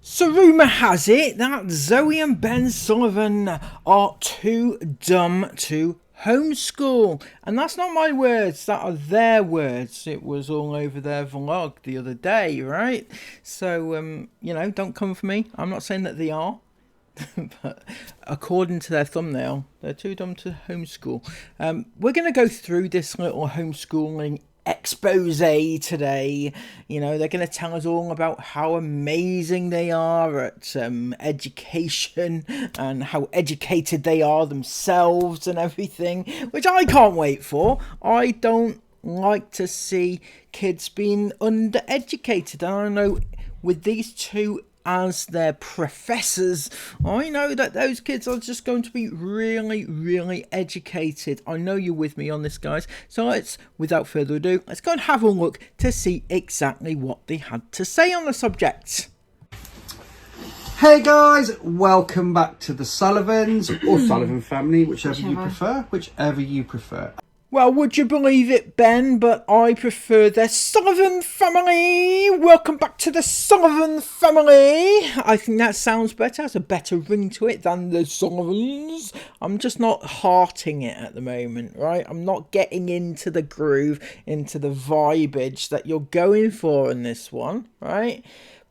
So rumour has it that Zoe and Ben Sullivan are too dumb to homeschool. And that's not my words, that are their words. It was all over their vlog the other day, right? So, don't come for me. I'm not saying that they are. But according to their thumbnail, they're too dumb to homeschool. We're going to go through this little homeschooling expose today. They're going to tell us all about how amazing they are at education and how educated they are themselves and everything, which I can't wait for. I don't like to see kids being undereducated, and I know with these two as their professors, I know that those kids are just going to be really, really educated. I know you're with me on this, guys. So without further ado, let's go and have a look to see exactly what they had to say on the subject. Hey guys, welcome back to the Sullivans or Sullivan family, whichever you prefer. Well, would you believe it, Ben, but I prefer the Sullivan family. Welcome back to the Sullivan family. I think that sounds better. Has a better ring to it than the Sullivans. I'm just not hearting it at the moment, right? I'm not getting into the groove, into the vibage that you're going for in this one, right?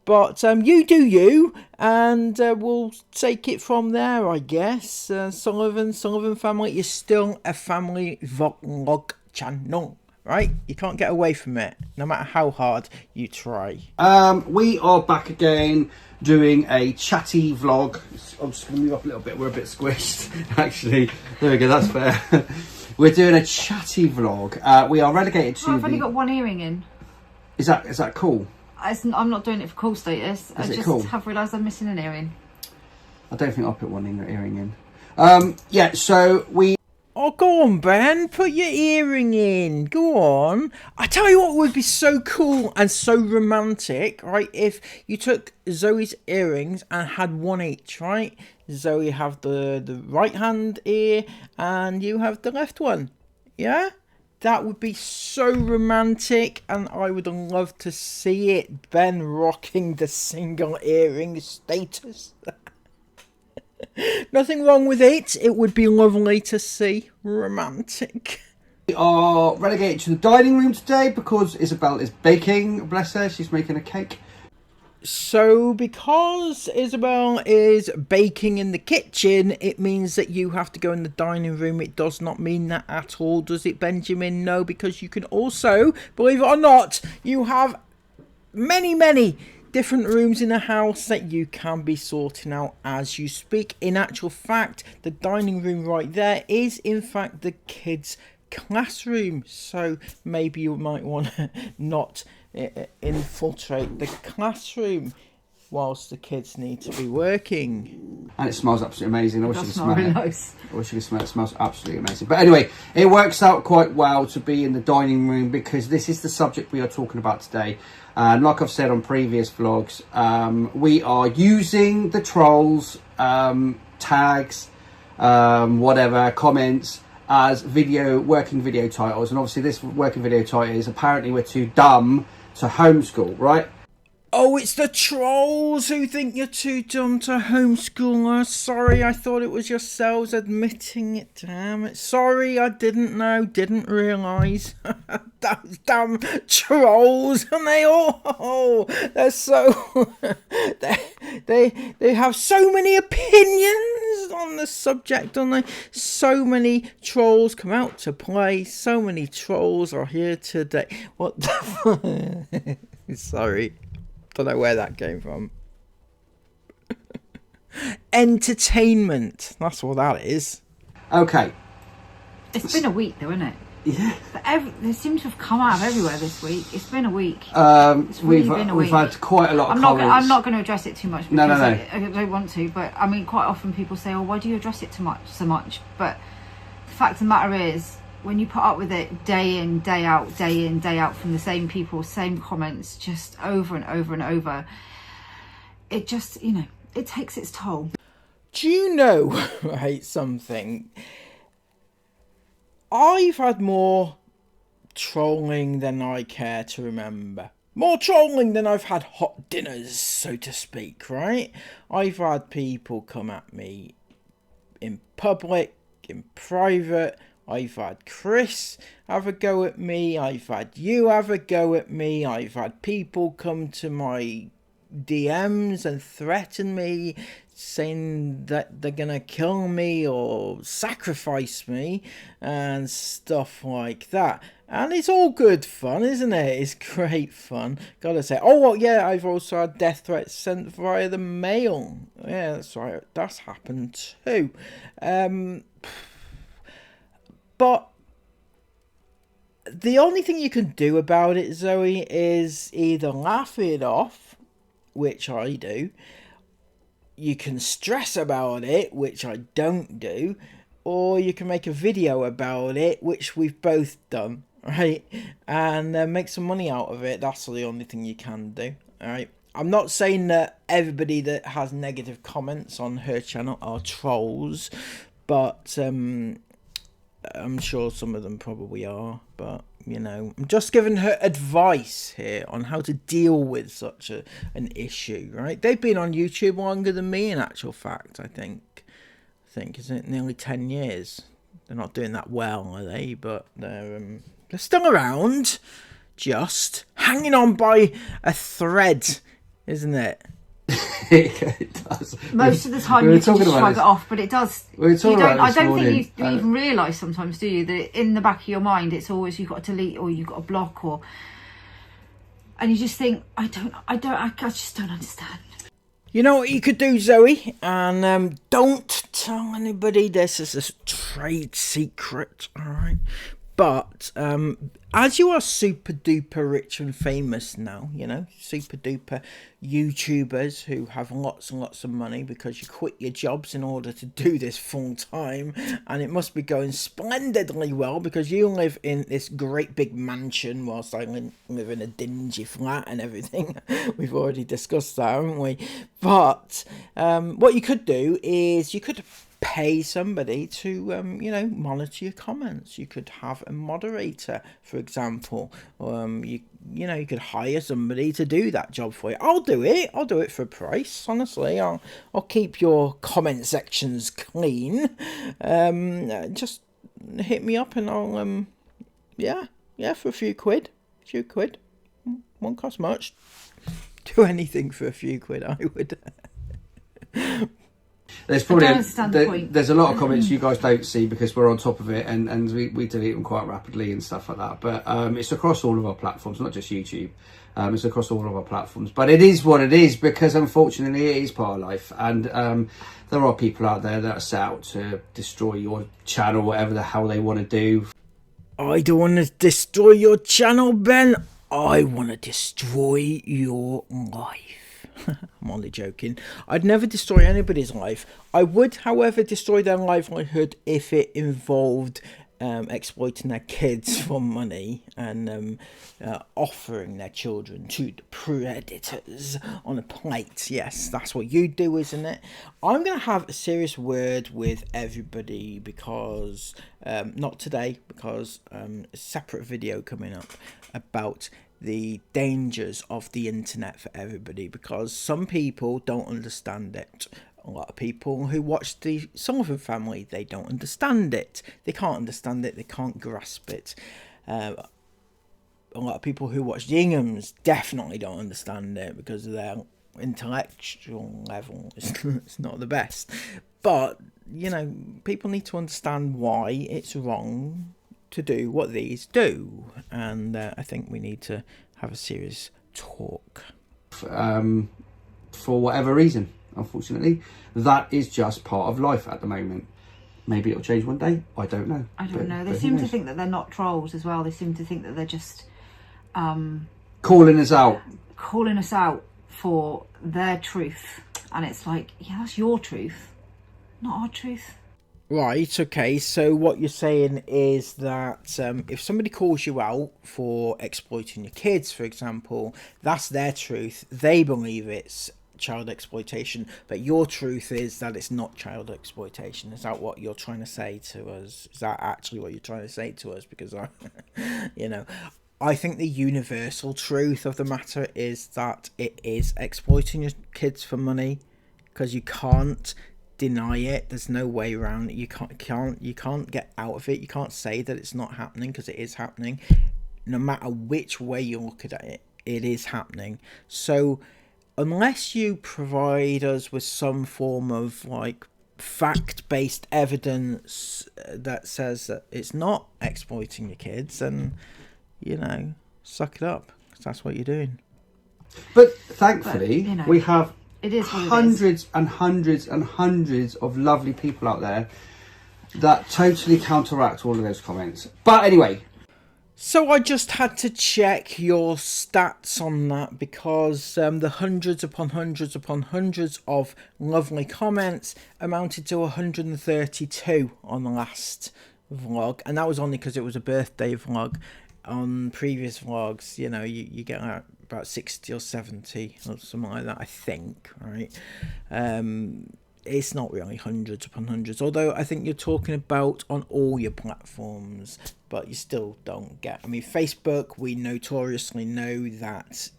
But you do you, and we'll take it from there, I guess. Sullivan family is still a family vlog channel, right? You can't get away from it, no matter how hard you try. We are back again doing a chatty vlog. I'm just going to move up a little bit. We're a bit squished, actually. There we go, that's fair. We're doing a chatty vlog. We are relegated to I've only got one earring in. Is that cool? I'm not doing it for cool status. I just cool? have realised I'm missing an earring. I don't think I'll put one earring in. Yeah, so we... Oh, go on, Ben. Put your earring in. Go on. I tell you what would be so cool and so romantic, right? If you took Zoe's earrings and had one each, right? Zoe have the right hand ear and you have the left one. Yeah? That would be so romantic, and I would love to see it. Ben rocking the single earring status. Nothing wrong with it. It would be lovely to see. Romantic. We are relegated to the dining room today because Isabel is baking. Bless her, she's making a cake. So because Isabel is baking in the kitchen, it means that you have to go in the dining room. It does not mean that at all, does it, Benjamin? No, because you can also, believe it or not, you have many different rooms in the house that you can be sorting out as you speak. In actual fact, the dining room right there is in fact the kids' classroom. So maybe you might want to not infiltrate the classroom whilst the kids need to be working. And it smells absolutely amazing. I wish you could smell really it. nice. I wish you could smell it. It smells absolutely amazing. But anyway, it works out quite well to be in the dining room because this is the subject we are talking about today. And like I've said on previous vlogs, we are using the trolls, tags, whatever, comments as working video titles. And obviously this working video title is apparently we're too dumb to homeschool, right? Oh, it's the trolls who think you're too dumb to homeschool. Sorry, I thought it was yourselves admitting it. Damn it. Sorry, I didn't know, didn't realise. Those damn trolls, and they all, they're so, they have so many opinions on the subject, don't they? So many trolls come out to play. So many trolls are here today. What the sorry. Don't know where that came from. Entertainment. That's what that is. Okay. It's been a week though, isn't it? Yeah. They seem to have come out of everywhere this week. It's been a week. It's really been a week. We've had quite a lot of comments. I'm not going to address it too much because No. I don't want to. But I mean, quite often people say, "Oh, why do you address it so much?" But the fact of the matter is, when you put up with it day in, day out from the same people, same comments, just over and over and over, it just, it takes its toll. Do you know, right, something? I've had more trolling than I care to remember. More trolling than I've had hot dinners, so to speak, right? I've had people come at me in public, in private. I've had Chris have a go at me. I've had you have a go at me. I've had people come to my DMs and threaten me, saying that they're gonna kill me or sacrifice me and stuff like that. And it's all good fun, isn't it? It's great fun. Gotta say. Oh, well, yeah, I've also had death threats sent via the mail. Yeah, that's right. That's happened too. But the only thing you can do about it, Zoe, is either laugh it off, which I do. You can stress about it, which I don't do. Or you can make a video about it, which we've both done, right? And make some money out of it. That's the only thing you can do, alright? I'm not saying that everybody that has negative comments on her channel are trolls, but I'm sure some of them probably are. But, you know, I'm just giving her advice here on how to deal with such an issue, right? They've been on YouTube longer than me, in actual fact, I think, isn't it, nearly 10 years. They're not doing that well, are they? But they're still around, just hanging on by a thread, isn't it? It does. Most of the time you can just shrug it off, but it does. I don't think you even realise sometimes, do you, that in the back of your mind it's always you've got to delete or you've got to block, or and you just think I just don't understand. You know what you could do, Zoe? And don't tell anybody this is a trade secret, alright? But as you are super duper rich and famous now, you know, super duper YouTubers who have lots and lots of money because you quit your jobs in order to do this full time, and it must be going splendidly well because you live in this great big mansion whilst I live in a dingy flat and everything. We've already discussed that, haven't we? But what you could do is you could pay somebody to, you know, monitor your comments. You could have a moderator, for example. You know, you could hire somebody to do that job for you. I'll do it for a price. Honestly, I'll keep your comment sections clean. Just hit me up and I'll yeah, for a few quid. Won't cost much. Do anything for a few quid, I would. There's probably there's a lot of comments you guys don't see because we're on top of it and we delete them quite rapidly and stuff like that. But it's across all of our platforms, not just YouTube. It's across all of our platforms. But it is what it is because unfortunately it is part of life. And there are people out there that are set out to destroy your channel, whatever the hell they want to do. I don't want to destroy your channel, Ben. I want to destroy your life. I'm only joking. I'd never destroy anybody's life. I would, however, destroy their livelihood if it involved exploiting their kids for money and offering their children to the predators on a plate. Yes, that's what you do, isn't it? I'm going to have a serious word with everybody because, not today, because a separate video coming up about the dangers of the internet for everybody, because some people don't understand it. A lot of people who watch the Sullivan family, they don't understand it. They can't understand it. They can't grasp it. A lot of people who watch the Inghams definitely don't understand it because their intellectual level is not the best. But, you know, people need to understand why it's wrong to do what these do, and I think we need to have a serious talk. For whatever reason, unfortunately, that is just part of life at the moment. Maybe it'll change one day. I don't know. They seem to think that they're not trolls as well. They seem to think that they're just calling us out for their truth, and it's like, yeah, that's your truth, not our truth. Right, okay, so what you're saying is that if somebody calls you out for exploiting your kids, for example, that's their truth. They believe it's child exploitation, but your truth is that it's not child exploitation. Is that what you're trying to say to us? Is that actually what you're trying to say to us? Because, you know, I think the universal truth of the matter is that it is exploiting your kids for money, because you can't deny it. There's no way around it. You can't get out of it. You can't say that it's not happening, because it is happening. No matter which way you look at it, it is happening. So unless you provide us with some form of like fact-based evidence that says that it's not exploiting your kids, then, you know, suck it up, because that's what you're doing. But thankfully, But, you know, we have it is what it hundreds and hundreds and hundreds of lovely people out there that totally counteract all of those comments. But anyway. So I just had to check your stats on that, because the hundreds upon hundreds upon hundreds of lovely comments amounted to 132 on the last vlog. And that was only because it was a birthday vlog. On previous vlogs, you know, you get about 60 or 70 or something like that, I think, right? It's not really hundreds upon hundreds, although I think you're talking about on all your platforms, but you still don't get. I mean, Facebook, we notoriously know that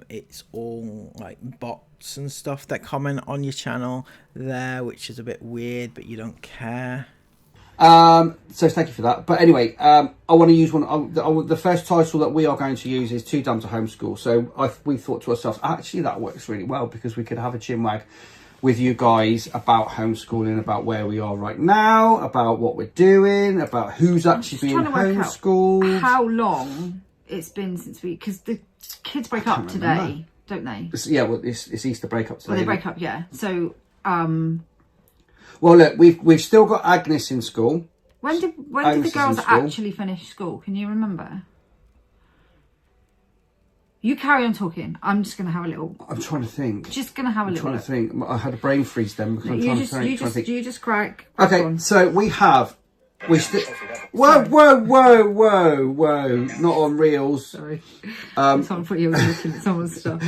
it's all like bots and stuff that comment on your channel there, which is a bit weird, but you don't care. So thank you for that. But anyway, I want to use one. The first title that we are going to use is Too Dumb to Homeschool. So we thought to ourselves, actually, that works really well, because we could have a chinwag with you guys about homeschooling, about where we are right now, about what we're doing, about who's actually being homeschooled. How long it's been since because the kids break up today, don't they? It's Easter break up today. Well, they break up, yeah. So, well, look, we've still got Agnes in school. when did the girls actually finish school? Can you remember? You carry on talking. I'm just going to have a little... I'm trying to think. Just going to have a little... I'm trying to think. I had a brain freeze then, because I'm trying to think. You just crack Okay, on. so we still... Whoa! Not on reels. Sorry. Someone thought you were looking at someone's stuff.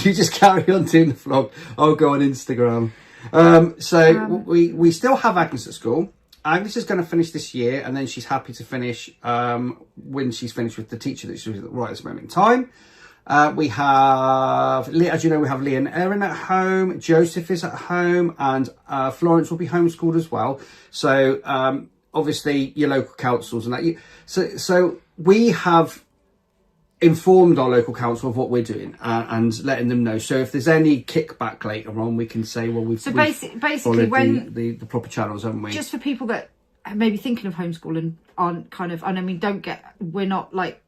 You just carry on doing the vlog. I'll go on Instagram. We still have Agnes at school. Agnes is going to finish this year, and then she's happy to finish when she's finished with the teacher that she's right at this moment in time. We have, as you know, we have Lee and Erin at home. Joseph is at home, and Florence will be homeschooled as well. So obviously your local councils and that. So we have informed our local council of what we're doing and letting them know. So if there's any kickback later on, we can say, well, we've basically when the proper channels, haven't we? Just for people that are maybe thinking of homeschooling aren't kind of, and I mean, we're not like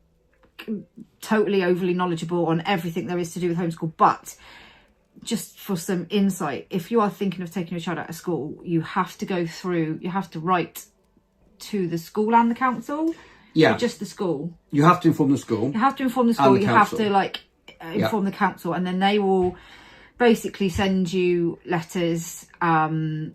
totally overly knowledgeable on everything there is to do with homeschool, but just for some insight, if you are thinking of taking your child out of school, you have to write to the school and the council. Yeah, or just the school. You have to inform the school. You have to inform the school. You have to inform the council, and then they will basically send you letters. Well,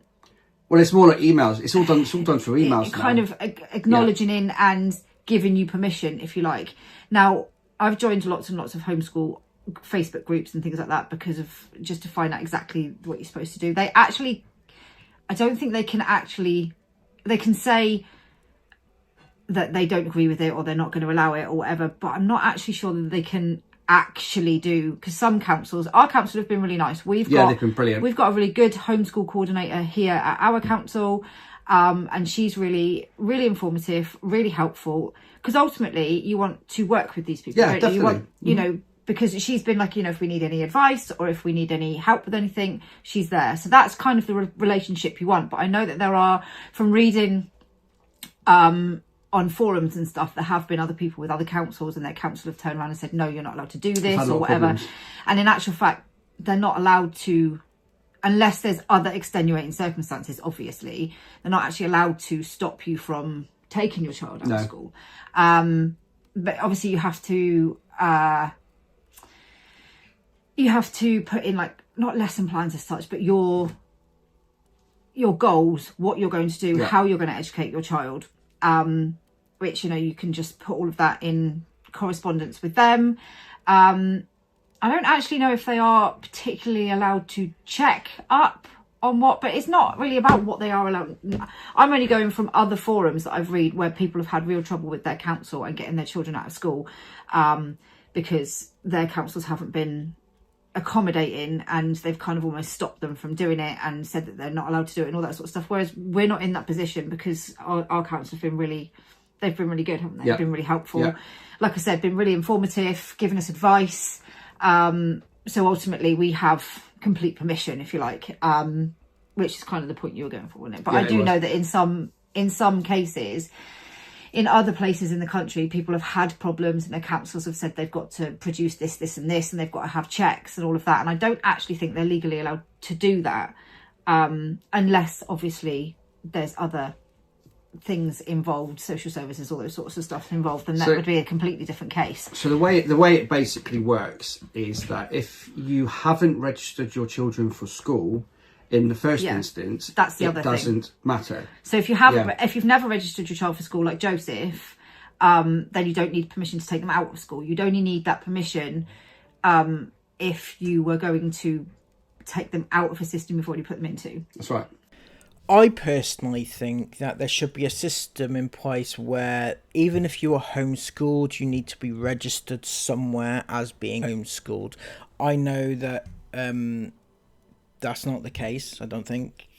it's more like emails. It's all done through emails. Kind of acknowledging in and giving you permission, if you like. Now, I've joined lots and lots of homeschool Facebook groups and things like that because of just to find out exactly what you're supposed to do. I don't think they can say that they don't agree with it or they're not going to allow it or whatever, but I'm not actually sure that they can actually do, because some councils, our council have been really nice. They've been brilliant. We've got a really good homeschool coordinator here at our council, and she's really, really informative, really helpful, because ultimately you want to work with these people. Yeah, definitely. You want, you know, because she's been like, you know, if we need any advice or if we need any help with anything, she's there. So that's kind of the relationship you want. But I know that there are, from reading on forums and stuff, there have been other people with other councils and their council have turned around and said, no, you're not allowed to do this or whatever. Problems. And in actual fact, they're not allowed to, unless there's other extenuating circumstances, obviously, they're not actually allowed to stop you from taking your child out of school. But obviously you have to put in, like, not lesson plans as such, but your goals, what you're going to do, how you're going to educate your child. Which, you know, you can just put all of that in correspondence with them. I don't actually know if they are particularly allowed to check up on what, but it's not really about what they are allowed. I'm only going from other forums that I've read where people have had real trouble with their council and getting their children out of school because their councils haven't been accommodating, and they've kind of almost stopped them from doing it and said that they're not allowed to do it and all that sort of stuff, whereas we're not in that position because our council have been really, they've been really good, haven't they? Yeah. They've been really helpful. Yeah. Like I said, been really informative, giving us advice. So ultimately we have complete permission, if you like, which is kind of the point you were going for, wasn't it? But Yeah, I do know that in some cases, in other places in the country, people have had problems and their councils have said they've got to produce this, this and this, and they've got to have checks and all of that. And I don't actually think they're legally allowed to do that, unless obviously there's other things involved, social services, all those sorts of stuff involved, then that would be a completely different case. So the way it basically works is that if you haven't registered your children for school in the first instance, that's the other thing. It doesn't matter. So if you haven't, if you've never registered your child for school, like Joseph, then you don't need permission to take them out of school. You'd only need that permission if you were going to take them out of a system you've already put them into. That's right. I personally think that there should be a system in place where even if you are homeschooled, you need to be registered somewhere as being homeschooled. I know that that's not the case. I don't think,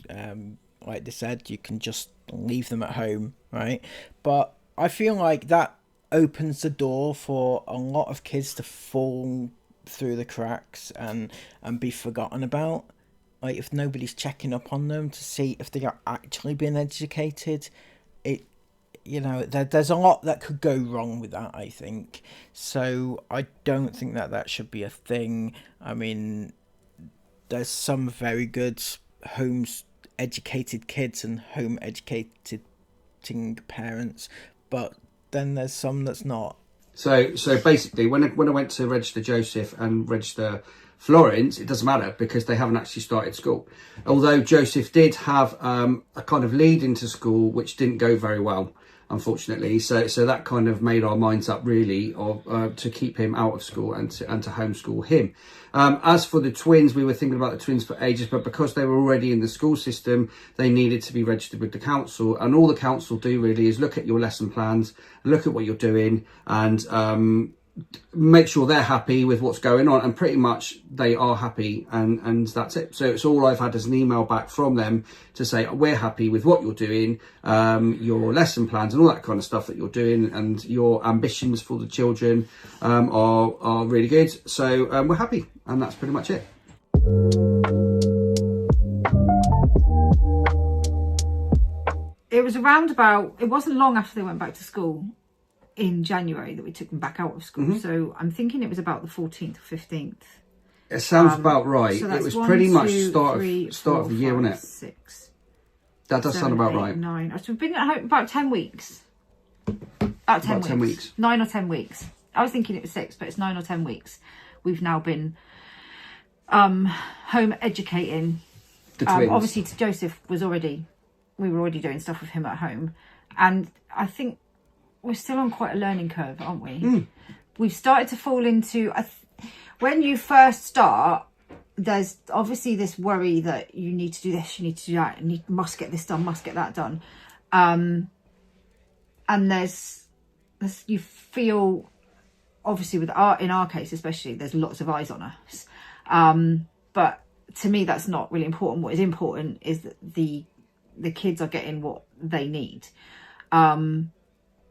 like they said, you can just leave them at home, right? But I feel like that opens the door for a lot of kids to fall through the cracks and be forgotten about. Like, if nobody's checking up on them to see if they are actually being educated, there's a lot that could go wrong with that, I think. So I don't think that should be a thing. I mean, there's some very good home-educated kids and home-educated parents, but then there's some that's not. So basically, when I went to register Joseph and register Florence, it doesn't matter because they haven't actually started school. Although Joseph did have a kind of lead into school, which didn't go very well, unfortunately. So that kind of made our minds up really to keep him out of school and to homeschool him. As for the twins, we were thinking about the twins for ages, but because they were already in the school system, they needed to be registered with the council. And all the council do really is look at your lesson plans, look at what you're doing, and make sure they're happy with what's going on, and pretty much they are happy, and that's it. So it's all I've had is an email back from them to say we're happy with what you're doing, your lesson plans and all that kind of stuff that you're doing, and your ambitions for the children are really good. So we're happy, and that's pretty much it. It was it wasn't long after they went back to school in January that we took them back out of school. Mm-hmm. So I'm thinking it was about the 14th or 15th. It sounds about right. So it was 1, pretty 2, much 3, start 4, of the year, 5, wasn't it? 6. That does 7, sound about 8, right. 9. So we've been at home about 10 weeks. About 10 weeks. 9 or 10 weeks. I was thinking it was 6, but it's 9 or 10 weeks. We've now been home educating. The twins. Obviously, Joseph we were already doing stuff with him at home. And I think we're still on quite a learning curve, aren't we? Mm. We've started to fall into... when you first start, there's obviously this worry that you need to do this, you need to do that, and you must get this done, must get that done. And there's you feel, obviously in our case especially, there's lots of eyes on us. But to me, that's not really important. What is important is that the kids are getting what they need.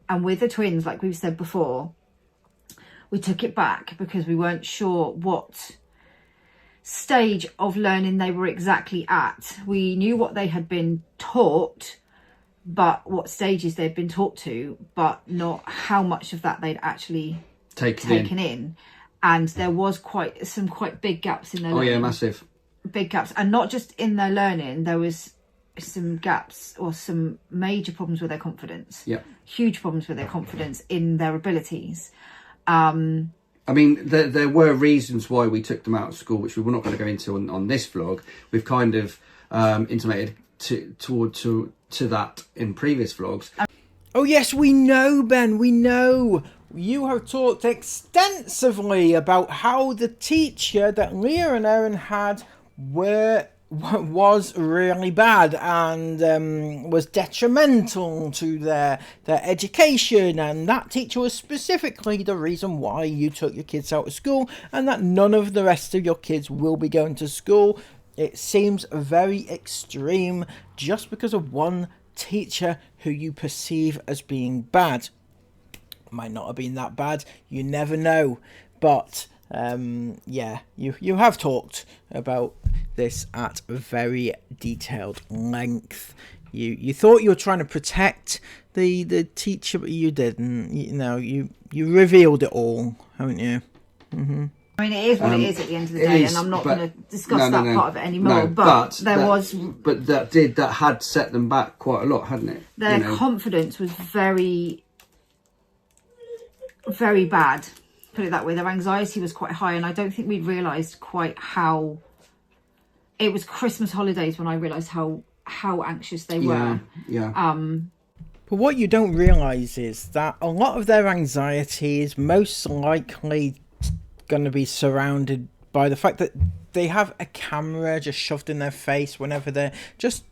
And with the twins, like we've said before, we took it back because we weren't sure what stage of learning they were exactly at. We knew what they had been taught, but what stages they'd been taught to, but not how much of that they'd actually taken in. And there was some quite big gaps in their learning. Oh yeah, massive. Big gaps. And not just in their learning, there was some gaps or some major problems with their confidence. Yeah. Huge problems with their confidence in their abilities. I mean, there were reasons why we took them out of school, which we were not going to go into on this vlog. We've kind of intimated to that in previous vlogs. Oh yes, we know, Ben, we know. You have talked extensively about how the teacher that Leah and Erin had was really bad and was detrimental to their education, and that teacher was specifically the reason why you took your kids out of school, and that none of the rest of your kids will be going to school. It seems very extreme just because of one teacher who you perceive as being bad. Might not have been that bad, you never know, but yeah, you have talked about this at a very detailed length. You thought you were trying to protect the teacher, but you didn't. You revealed it all, haven't you? Mm-hmm. I mean, it is what it is at the end of the day, and I'm not going to discuss that part of it anymore. But that had set them back quite a lot, hadn't it? Their confidence was very, very bad. Put it that way. Their anxiety was quite high, and I don't think we realised quite how. It was Christmas holidays when I realised how anxious they were. Yeah. But what you don't realise is that a lot of their anxiety is most likely going to be surrounded by the fact that they have a camera just shoved in their face whenever they're just,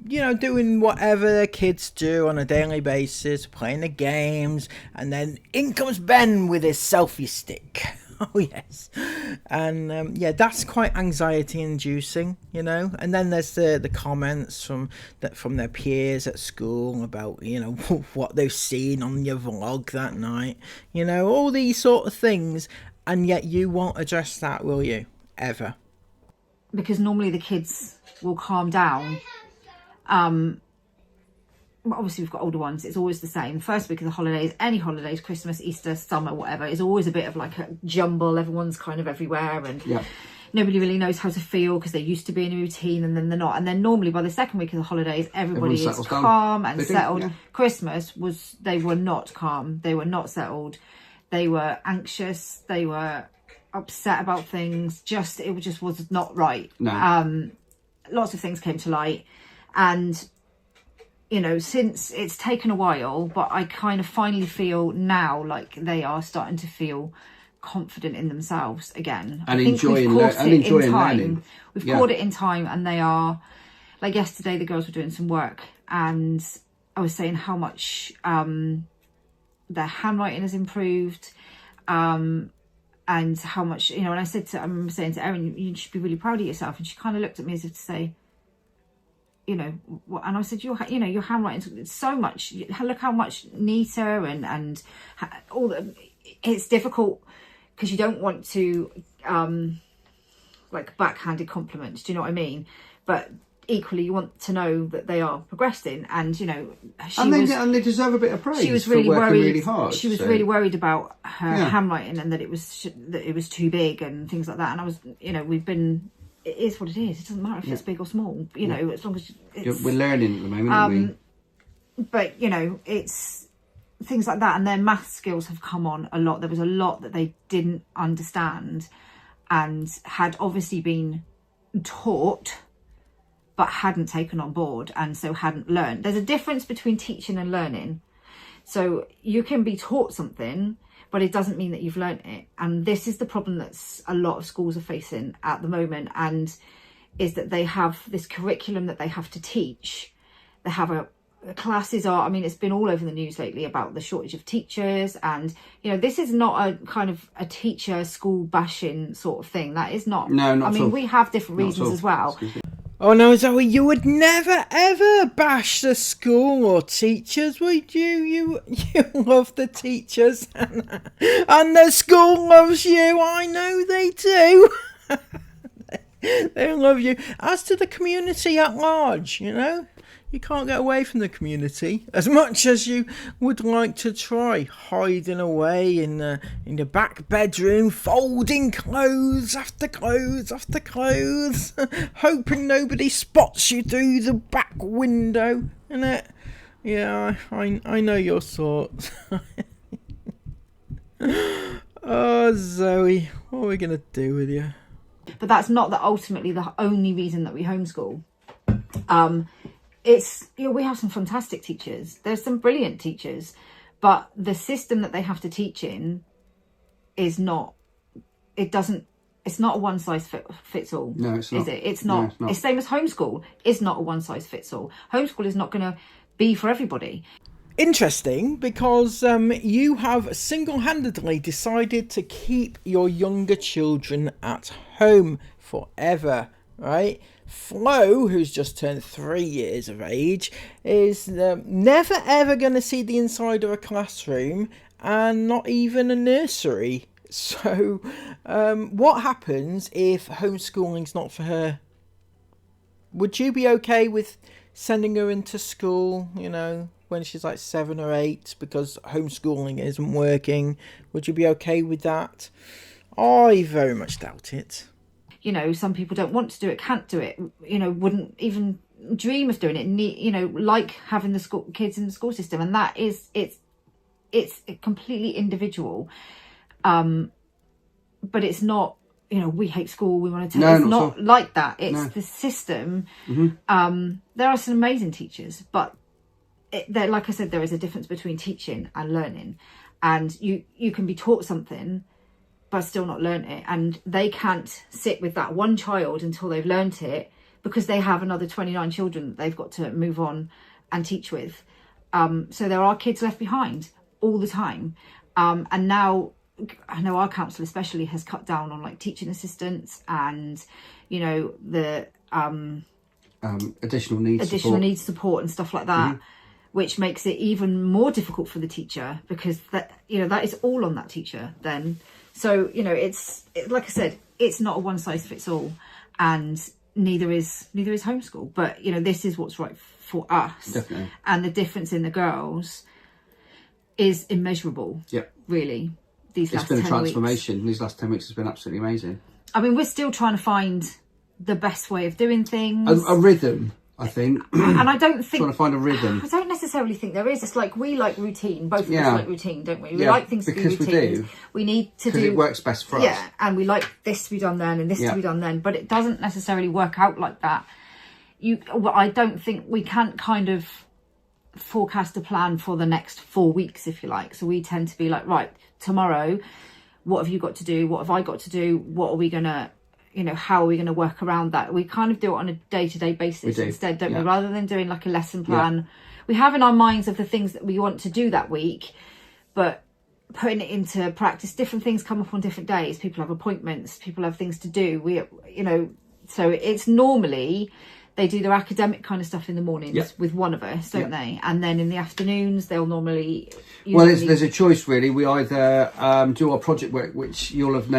doing whatever their kids do on a daily basis, playing the games, and then in comes Ben with his selfie stick. Oh yes, and that's quite anxiety inducing, and then there's the comments from their peers at school about what they've seen on your vlog that night, all these sort of things, and yet you won't address that, will you, ever? Because normally the kids will calm down. Obviously we've got older ones, it's always the same. First week of the holidays, any holidays, Christmas, Easter, summer, whatever, is always a bit of like a jumble. Everyone's kind of everywhere, and nobody really knows how to feel because they're used to being in a routine, and then they're not. And then normally by the second week of the holidays, everybody is calm and settled. Christmas they were not calm, they were not settled, they were anxious, they were upset about things. It just was not right. Lots of things came to light, and since it's taken a while, but I kind of finally feel now like they are starting to feel confident in themselves again. And enjoying learning. We've caught it in time, and they are, like yesterday, the girls were doing some work, and I was saying how much their handwriting has improved, and how much, and I remember saying to Erin, you should be really proud of yourself, and she kind of looked at me as if to say, and I said, your handwriting is so much, look how much neater, and all the, it's difficult because you don't want to like backhanded compliments, do you know what I mean? But equally you want to know that they are progressing, and they deserve a bit of praise. She was really worried, really hard. She was really worried about her handwriting, and that it was too big and things like that. And I was, it is what it is. It doesn't matter if it's big or small, as long as we're learning at the moment, aren't we? But it's things like that, and their math skills have come on a lot. There was a lot that they didn't understand and had obviously been taught but hadn't taken on board, and so hadn't learned. There's a difference between teaching and learning. So you can be taught something, but it doesn't mean that you've learnt it. And this is the problem that's a lot of schools are facing at the moment, and is that they have this curriculum that they have to teach. They have classes are, it's been all over the news lately about the shortage of teachers, and this is not a kind of a teacher school bashing sort of thing. That is not. No, not at all. We have different reasons as well. Oh no, Zoe, you would never ever bash the school or teachers, would you? You love the teachers and the school loves you. I know they do. They love you. As to the community at large, you can't get away from the community as much as you would like to try, hiding away in the back bedroom, folding clothes after clothes after clothes, hoping nobody spots you through the back window, innit? Yeah, I know your thoughts. Oh, Zoe, what are we gonna do with you? But that's not ultimately the only reason that we homeschool. It's, we have some fantastic teachers. There's some brilliant teachers, but the system that they have to teach in is not, it doesn't it's not a one size fits all. No, it's not. Is it? It's not. No, it's not. It's same as homeschool. It's not a one size fits all. Homeschool is not going to be for everybody. Interesting, because you have single-handedly decided to keep your younger children at home forever, right? Flo, who's just turned 3 years of age, is never ever going to see the inside of a classroom, and not even a nursery. So what happens if homeschooling's not for her? Would you be okay with sending her into school, you know, when she's like 7 or 8, because homeschooling isn't working? Would you be okay with that? I very much doubt it. You know, some people don't want to do it, can't do it, you know, wouldn't even dream of doing it, you know, like having the school kids in the school system. And that is, it's completely individual. But it's not, you know, we hate school, we want to tell. It's not like that. It's the system. There are some amazing teachers, but like I said, there is a difference between teaching and learning. And you can be taught something but still not learn it, and they can't sit with that one child until they've learnt it, because they have another 29 children that they've got to move on and teach with. So there are kids left behind all the time. And now I know our council especially has cut down on like teaching assistants and, you know, the additional needs support and stuff like that, which makes it even more difficult for the teacher, because that, you know, that is all on that teacher then. So, you know, it's like I said, it's not a one size fits all, and neither is homeschool. But, you know, this is what's right for us. Definitely. And the difference in the girls is immeasurable. Yep. Really. It's been a transformation. These last 10 weeks has been absolutely amazing. I mean, we're still trying to find the best way of doing things. A rhythm, I think. And I don't think... Trying to find a rhythm. I don't necessarily think there is. It's like, we like routine. Both of us like routine, don't we? We like things to be routine. Because we do. We need to do... Because it works best for us. Yeah, and we like this to be done then and this to be done then. But it doesn't necessarily work out like that. I don't think we can't kind of forecast a plan for the next 4 weeks, if you like. So we tend to be like, right, tomorrow, what have you got to do? What have I got to do? What are we going to... You know, how are we going to work around that? We kind of do it on a day-to-day basis instead, don't we? Rather than doing like a lesson plan. We have in our minds of the things that we want to do that week, but putting it into practice, different things come up on different days. People have appointments, people have things to do. You know, so it's normally they do their academic kind of stuff in the mornings with one of us, don't they? And then in the afternoons, they'll normally... there's a choice, really. We either do our project work, which you'll have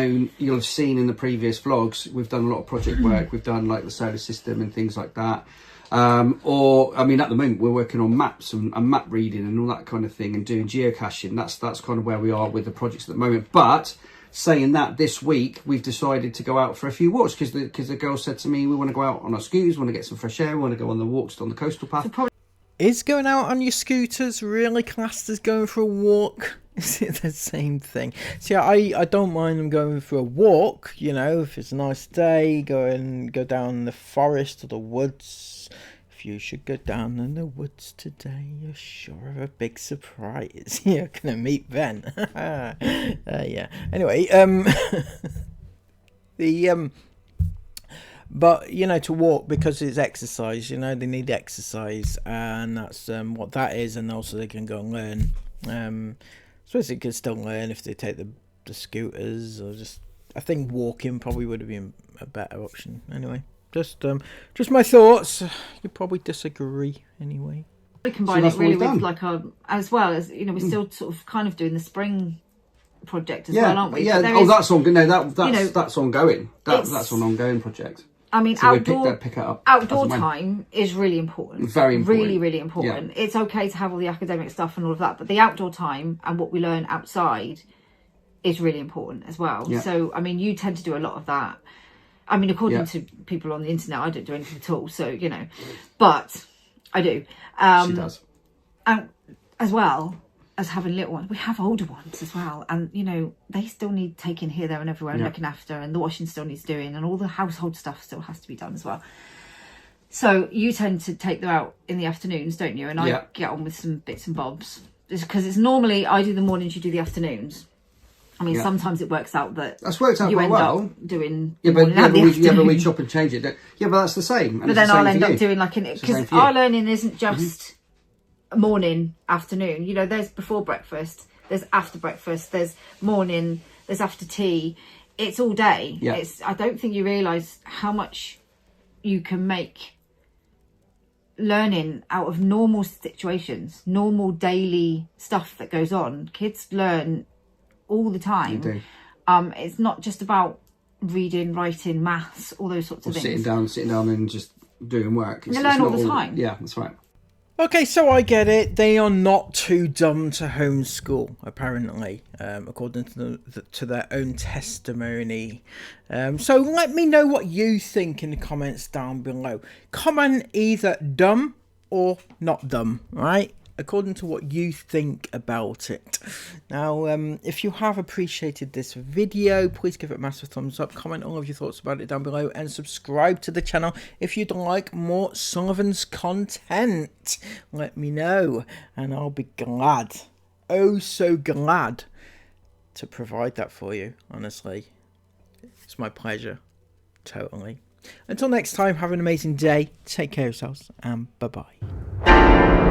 seen in the previous vlogs. We've done a lot of project work. We've done like the solar system and things like that. Or, I mean, at the moment, we're working on maps and map reading and all that kind of thing, and doing geocaching. That's kind of where we are with the projects at the moment. But... saying that, this week we've decided to go out for a few walks, because the girl said to me, we want to go out on our scooters, we want to get some fresh air, we want to go on the walks on the coastal path. Is going out on your scooters really classed as going for a walk? Is it the same thing? See, I don't mind them going for a walk, you know, if it's a nice day, go down the forest or the woods. If you should go down in the woods today, you're sure of a big surprise. You're gonna meet Ben. Yeah. Anyway, but you know, to walk, because it's exercise. You know, they need exercise, and that's what that is. And also, they can go and learn. I suppose they could still learn if they take the scooters, or I think walking probably would have been a better option. Anyway. Just my thoughts. You probably disagree anyway. We combine it really with like as well as, you know, we're still sort of kind of doing the spring project as well, aren't we? Yeah. That's ongoing. No, that's ongoing. That's an ongoing project. I mean, so pick it up. Outdoor time is really important. Very important. Really, really important. Yeah. It's okay to have all the academic stuff and all of that, but the outdoor time and what we learn outside is really important as well. Yeah. So, I mean, you tend to do a lot of that. I mean, according to people on the internet, I don't do anything at all. So, you know, but I do. She does. And as well as having little ones, we have older ones as well. And, you know, they still need taking here, there and everywhere and looking after. And the washing still needs doing. And all the household stuff still has to be done as well. So you tend to take them out in the afternoons, don't you? And I get on with some bits and bobs. Just because it's normally I do the mornings, you do the afternoons. I mean, Yeah. sometimes it works out that That's worked out you quite end well. up doing Yeah, the but morning and the you have a afternoon. wee chop and change it. Yeah, but that's the same. And But it's then the same I'll for end up you. doing like It's the same because for you. our learning isn't just morning, afternoon. You know, there's before breakfast, there's after breakfast, there's morning, there's after tea. It's all day. Yeah. I don't think you realise how much you can make learning out of normal situations, normal daily stuff that goes on. Kids learn all the time. They do. It's not just about reading, writing, maths, all those sorts Or of things. sitting down and just doing work. You learn not all the time. Yeah, that's right. Okay, so I get it. They are not too dumb to homeschool, apparently, according to their own testimony. So let me know what you think in the comments down below. Comment either dumb or not dumb, right? According to what you think about it. Now, if you have appreciated this video, please give it a massive thumbs up, comment all of your thoughts about it down below, and subscribe to the channel if you'd like more Sullivans content. Let me know, and I'll be glad, oh so glad, to provide that for you, honestly. It's my pleasure, totally. Until next time, have an amazing day, take care of yourselves, and bye-bye.